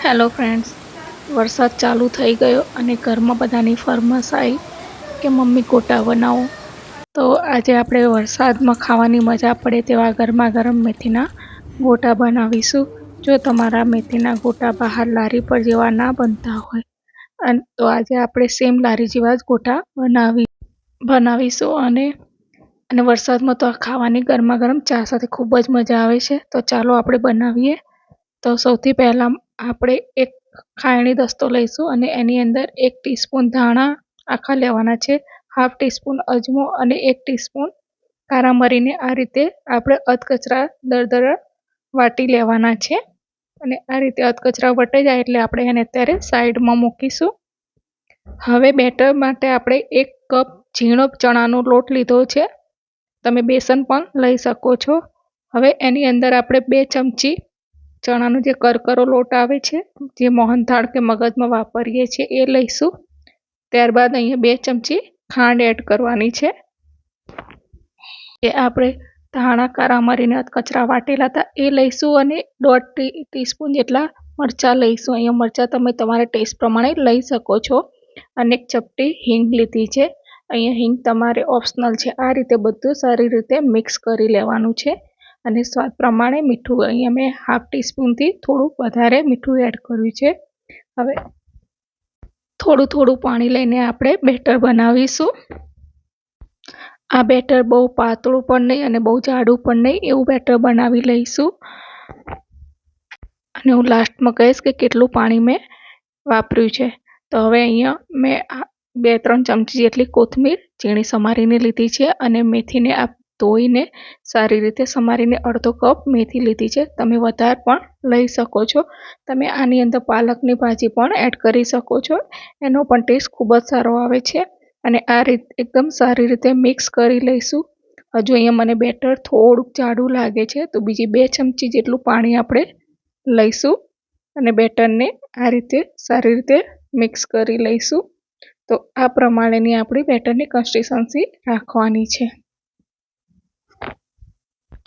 Hello friends, વરસાદ ચાલુ થઈ ગયો અને ઘરમાં બધાની ફરમાશ આવી કે મમ્મી ગોટા બનાવો. તો આજે આપણે વરસાદમાં ખાવાની મજા પડે તેવા ગરમા ગરમ મેથીના ગોટા બનાવીશું. જો તમારા મેથીના ગોટા બહાર લારી પર જેવા ના બનતા હોય તો આજે આપણે સેમ લારી જેવા જ ગોટા બનાવીશું. અને વરસાદમાં તો આ ખાવાની ગરમા ગરમ ચા સાથે ખૂબ જ મજા આવે છે. તો ચાલો આપણે બનાવીએ. તો સૌથી પહેલાં આપણે એક ખાયણી દસ્તો લઈશું અને એની અંદર 1 ટીસ્પૂન ધાણા આખા લેવાના છે, હાફ ટીસ્પૂન અજમો અને 1 ટીસ્પૂન કારા મરીને આ રીતે આપણે અધકચરા દરદરા વાટી લેવાના છે. અને આ રીતે અધકચરા વટાઈ જાય એટલે આપણે એને અત્યારે સાઈડમાં મૂકીશું. હવે બેટર માટે આપણે 1 કપ ઝીણો ચણાનો લોટ લીધો છે. તમે બેસન પણ લઈ શકો છો. હવે એની અંદર આપણે 2 ચમચી ચણાનો જે કરકરો લોટ આવે છે, જે મોહનથાળ કે મગજમાં વાપરીએ છીએ એ લઈશું. ત્યારબાદ અહીંયા 2 ચમચી ખાંડ એડ કરવાની છે. એ આપણે ધાણા કારા મરીને અધકચરા વાટેલા હતા એ લઈશું અને 1.5 ટીસ્પૂન જેટલા મરચાં લઈશું. અહીંયા મરચાં તમે તમારા ટેસ્ટ પ્રમાણે લઈ શકો છો. અને 1 ચપટી હિંગ લીધી છે. અહીંયા હિંગ તમારે ઓપ્શનલ છે. આ રીતે બધું સારી રીતે મિક્સ કરી લેવાનું છે. અને સ્વાદ પ્રમાણે મીઠું અહીંયા મેં હાફ ટીસ્પૂનથી થોડું વધારે મીઠું એડ કર્યું છે. હવે થોડું પાણી લઈને આપણે બેટર બનાવીશું. આ બેટર બહુ પાતળું પણ નહીં અને બહુ જાડું પણ નહીં, એવું બેટર બનાવી લઈશું. અને હું લાસ્ટમાં કહીશ કે કેટલું પાણી મેં વાપર્યું છે. તો હવે અહીંયા મેં 2-3 ચમચી જેટલી કોથમીર ઝીણી સમારીને લીધી છે અને મેથીને ધોઈને સારી રીતે સમારીને અડધો કપ મેથી લીધી છે. તમે વધારે પણ લઈ શકો છો. તમે આની અંદર પાલકની ભાજી પણ એડ કરી શકો છો, એનો પણ ટેસ્ટ ખૂબ જ સારો આવે છે. અને આ રીતે એકદમ સારી રીતે મિક્સ કરી લઈશું. હજુ અહીંયા મને બેટર થોડુંક જાડું લાગે છે, તો બીજી 2 ચમચી જેટલું પાણી આપણે લઈશું અને બેટરને આ રીતે સારી રીતે મિક્સ કરી લઈશું. તો આ પ્રમાણેની આપણી બેટરની કન્સિસ્ટન્સી રાખવાની છે.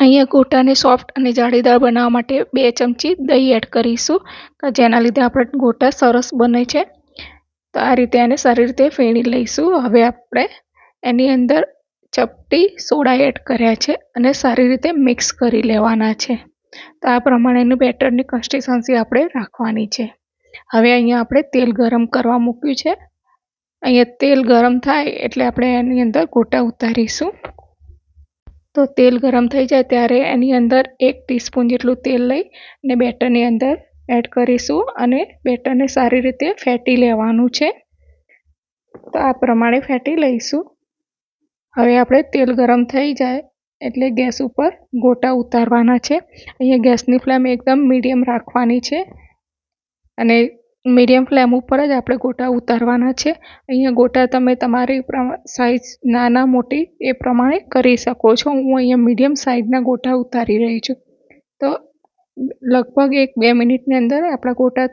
અહીંયા ગોટાને સોફ્ટ અને જાળીદાર બનાવવા માટે 2 ચમચી દહીં એડ કરીશું, જેના લીધે આપણા ગોટા સરસ બને છે. તો આ રીતે એને સારી રીતે ફેણી લઈશું. હવે આપણે એની અંદર ચપટી સોડા એડ કર્યા છે અને સારી રીતે મિક્સ કરી લેવાના છે. તો આ પ્રમાણેની બેટરની કન્સિસ્ટન્સી આપણે રાખવાની છે. હવે અહીંયા આપણે તેલ ગરમ કરવા મૂક્યું છે. અહીંયા તેલ ગરમ થાય એટલે આપણે એની અંદર ગોટા ઉતારીશું. તો તેલ ગરમ થઈ જાય ત્યારે એની અંદર 1 ટીસ્પૂન જેટલું તેલ લઈ અને બેટરની અંદર એડ કરીશું અને બેટરને સારી રીતે ફેટી લેવાનું છે. તો આ પ્રમાણે ફેટી લઈશું. હવે આપણે તેલ ગરમ થઈ જાય એટલે ગેસ ઉપર ગોટા ઉતારવાના છે. અહીંયા ગેસની ફ્લેમ એકદમ મીડિયમ રાખવાની છે અને મીડિયમ ફ્લેમ ઉપર જ આપણે ગોટા ઉતારવાના છે. અહીંયા ગોટા તમે તમારી સાઈઝ નાના મોટી એ પ્રમાણે કરી શકો છો. હું અહીંયા મીડિયમ સાઈઝના ગોટા ઉતારી રહી છું. તો લગભગ 1-2 મિનિટની અંદર આપણા ગોટા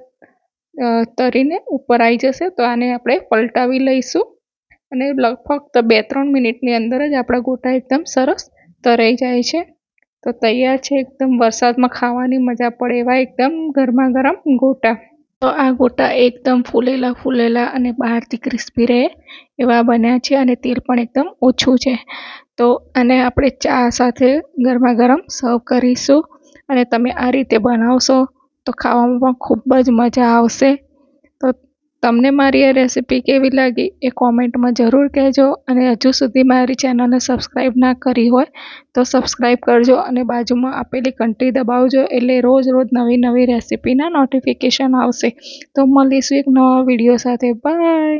તરીને ઉપર આવી જશે. તો આને આપણે પલટાવી લઈશું અને ફક્ત 2-3 મિનિટની અંદર જ આપણા ગોટા એકદમ સરસ તરાઈ જાય છે. તો તૈયાર છે એકદમ વરસાદમાં ખાવાની મજા પડે એવા એકદમ ગરમા ગરમ ગોટા. તો આ ગોટા એકદમ ફૂલેલા અને બહારથી ક્રિસ્પી રહે એવા બન્યા છે અને તેલ પણ એકદમ ઓછું છે. તો આને આપણે ચા સાથે ગરમા ગરમ સર્વ કરીશું અને તમે આ રીતે બનાવશો તો ખાવામાં પણ ખૂબ જ મજા આવશે. તો તમને મારી આ રેસીપી કેવી લાગી એ કોમેન્ટમાં જરૂર કહેજો. અને હજુ સુધી મારી ચેનલને સબસ્ક્રાઈબ ના કરી હોય તો સબસ્ક્રાઈબ કરજો અને બાજુમાં આપેલી ઘંટી દબાવજો, એટલે રોજ નવી રેસીપીના નોટિફિકેશન આવશે. તો મળીશું એક નવા વિડીયો સાથે. બાય.